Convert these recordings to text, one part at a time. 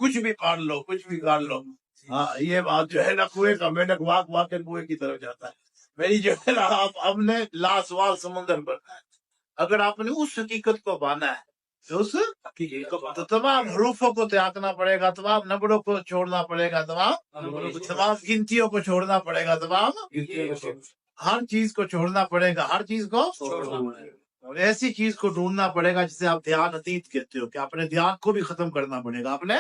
کچھ بھی پڑھ لو، کچھ بھی کر لو. ہاں یہ بات جو ہے نا کنویں کا مینڈک واق واقع کنویں کی طرف جاتا ہے. میری جو ہے نا آپ نے لاسوال سمندر بننا ہے. اگر آپ نے اس حقیقت کو مانا ہے اس تو تمام حروفوں کو تیاگنا پڑے گا، تمام نمبروں کو چھوڑنا پڑے گا، تمام گنتیوں کو چھوڑنا پڑے گا، تمام ہر چیز کو چھوڑنا پڑے گا، ہر چیز کو اور ایسی چیز کو ڈھونڈنا پڑے گا جسے آپ دھیان اتیت کہتے ہو، کہ اپنے دھیان کو بھی ختم کرنا پڑے گا. آپ نے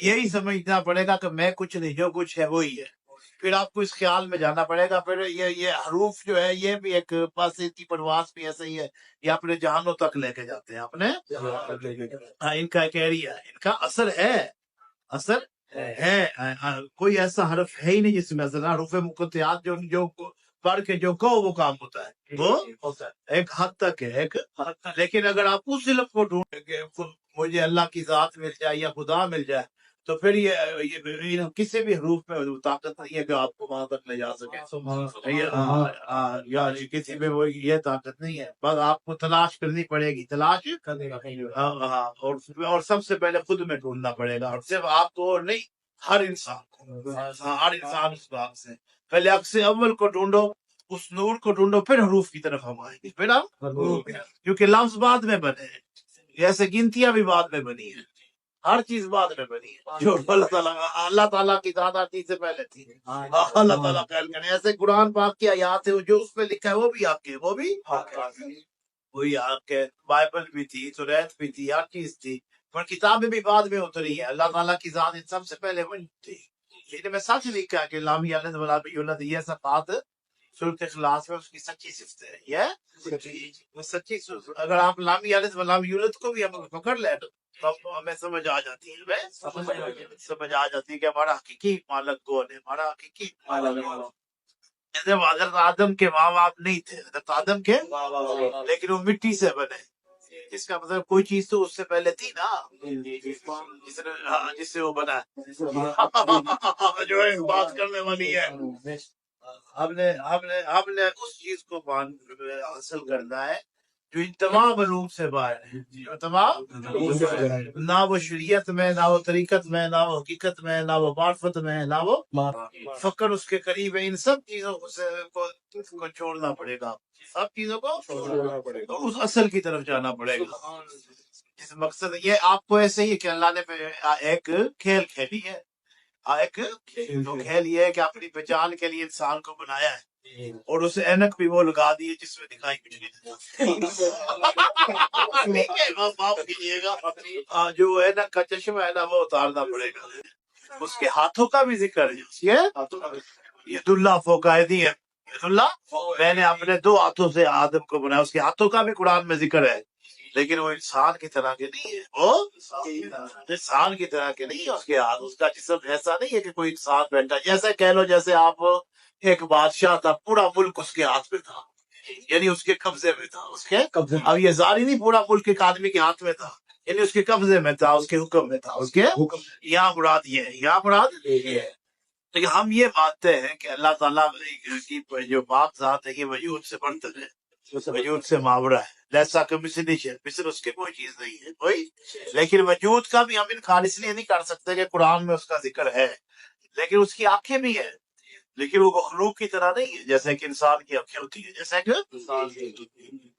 یہی سمجھنا پڑے گا کہ میں کچھ نہیں، جو کچھ ہے وہی ہے. پھر آپ کو اس خیال میں جانا پڑے گا. پھر یہ حروف جو ہے یہ بھی ایک پاسے کی پرواز بھی ایسا ہی ہے، یہ اپنے جہانوں تک لے کے جاتے ہیں. اپنے ان کا ایک ایریا ہے، ان کا اثر ہے، اثر ہے. کوئی ایسا حرف ہے ہی نہیں جس میں اثر. حروف مقطعات جو پڑھ کے جو کہو وہ کام ہوتا ہے، وہ ایک حد تک ہے، ایک لیکن اگر آپ اس علم کو ڈھونڈیں گے مجھے اللہ کی ذات مل جائے یا خدا مل جائے، تو پھر یہ کسی بھی حروف میں طاقت نہیں ہے کہ آپ کو وہاں تک لے جا سکے. یا کسی میں وہ یہ طاقت نہیں ہے. بس آپ کو تلاش کرنی پڑے گی، تلاش اور سب سے پہلے خود میں ڈھونڈنا پڑے گا. اور صرف آپ کو اور نہیں، ہر انسان کو، ہر انسان اس بات سے پہلے عکس اول کو ڈھونڈو، اس نور کو ڈھونڈو، پھر حروف کی طرف ہم آئیں گے. پھر ہم کیونکہ لفظ بعد میں بنے ہیں، جیسے گنتیاں بھی بعد میں بنی ہیں، ہر چیز بعد میں بنی ہے. جو اللہ تعالیٰ کی تعداد سے پہلے تھی. اللہ تعالیٰ خیال کریں. ایسے قرآن پاک کی آیات ہے جو اس میں لکھا ہے وہ بھی آپ کے، وہ بھی وہی آپ کے. بائبل بھی تھی، توریت بھی تھی، ہر چیز تھی، پر کتابیں بھی بعد میں اتری ہے. اللہ تعالیٰ کی ذات ان سب سے پہلے وہی تھی. لیکن میں سچ لکھا کہ لام یلد ولا یولد، یہ سب بات سورۃ اخلاص میں اس کی سچی صفت ہے. یہ سچی اگر آپ لام یلد ولا یولد کو بھی ہم پکڑ لیں تو ہمیں سمجھ آ جاتی ہے، سمجھ آ جاتی ہے کہ ہمارا حقیقی مالک کون ہے، ہمارا حقیقی مالک. حضرت آدم کے ماں باپ نہیں تھے، حضرت آدم کے، لیکن وہ مٹی سے بنے. اس کا مطلب کوئی چیز تو اس سے پہلے تھی نا، جس سے وہ بنا. جو ہے بات کرنے والی ہے. ہم نے اس چیز کو حاصل کرنا ہے جو ان تمام علوم سے باہر ہے، جو تمام نہ وہ شریعت میں، نہ وہ طریقت میں، نہ وہ حقیقت میں، نہ وہ معرفت میں، نہ وہ فقر اس کے قریب ہے. ان سب چیزوں کو چھوڑنا پڑے گا، سب چیزوں کو اس اصل کی طرف جانا پڑے گا. اس مقصد یہ آپ کو ایسے ہی کہ اللہ نے ایک کھیل کھیلی ہے، ایک کھیل یہ ہے کہ اپنی پہچان کے لیے انسان کو بنایا ہے، اور اسے اینک بھی وہ لگا دی ہے جس میں دکھائی کچھ نہیں. معاف کیجیے گا، جو اینک کا چشمہ ہے نا وہ اتارنا پڑے گا. اس کے ہاتھوں کا بھی ذکر ہے، ید اللہ فوق ایدی ہے. ید اللہ، میں نے اپنے 2 ہاتھوں سے آدم کو بنایا. اس کے ہاتھوں کا بھی قرآن میں ذکر ہے، لیکن وہ انسان کی طرح کے نہیں ہے، وہ انسان کی طرح کے نہیں ہے. اس کے ہاتھ، اس کا جسم ایسا نہیں ہے کہ کوئی انسان بیٹھا. جیسے کہہ لو جیسے آپ ایک بادشاہ تھا، پورا ملک اس کے ہاتھ میں تھا، یعنی اس کے قبضے میں تھا. اس کے اب یہ ظاہر نہیں پورا ملک ایک آدمی کے ہاتھ میں تھا، یعنی اس کے قبضے میں تھا، اس کے حکم میں تھا. اس کے یہاں مراد یہ ہے، یہاں مراد یہ ہے. لیکن ہم یہ مانتے ہیں کہ اللہ تعالیٰ کی جو باپ ذات ہے یہ وجود سے برتر ہے، وجود سے ماورا ہے. جیسا کہ مثل اس کے کوئی چیز نہیں ہے کوئی. لیکن وجود کا بھی ہم انکار اس لیے نہیں کر سکتے کہ قرآن میں اس کا ذکر ہے، لیکن اس کی آنکھیں بھی ہیں، لیکن وہ مخلوق کی طرح نہیں ہے. جیسے کہ انسان کی آنکھیں ہوتی ہیں، جیسے کہ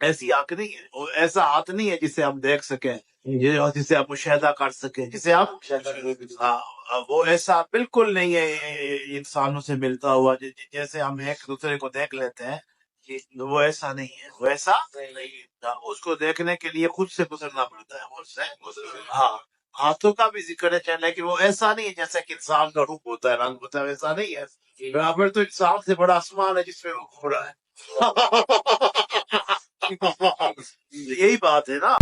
ایسی آنکھ نہیں ہے، وہ ایسا ہاتھ نہیں ہے جسے ہم دیکھ سکیں، جسے آپ مشاہدہ کر سکیں، جسے آپ وہ ایسا بالکل نہیں ہے انسانوں سے ملتا ہوا جیسے ہم ایک دوسرے کو دیکھ لیتے ہیں. وہ ایسا نہیں ہے، وہ ایسا اس کو دیکھنے کے لیے خود سے گزرنا پڑتا ہے، خود سے. ہاں ہاتھوں کا بھی ذکر ہے، لیکن وہ ایسا نہیں ہے جیسا کہ انسان کا روپ ہوتا ہے، رنگ ہوتا ہے، ویسا نہیں ہے. برابر تو انسان سے بڑا آسمان ہے جس میں وہ گھوڑا ہے. یہی بات ہے نا.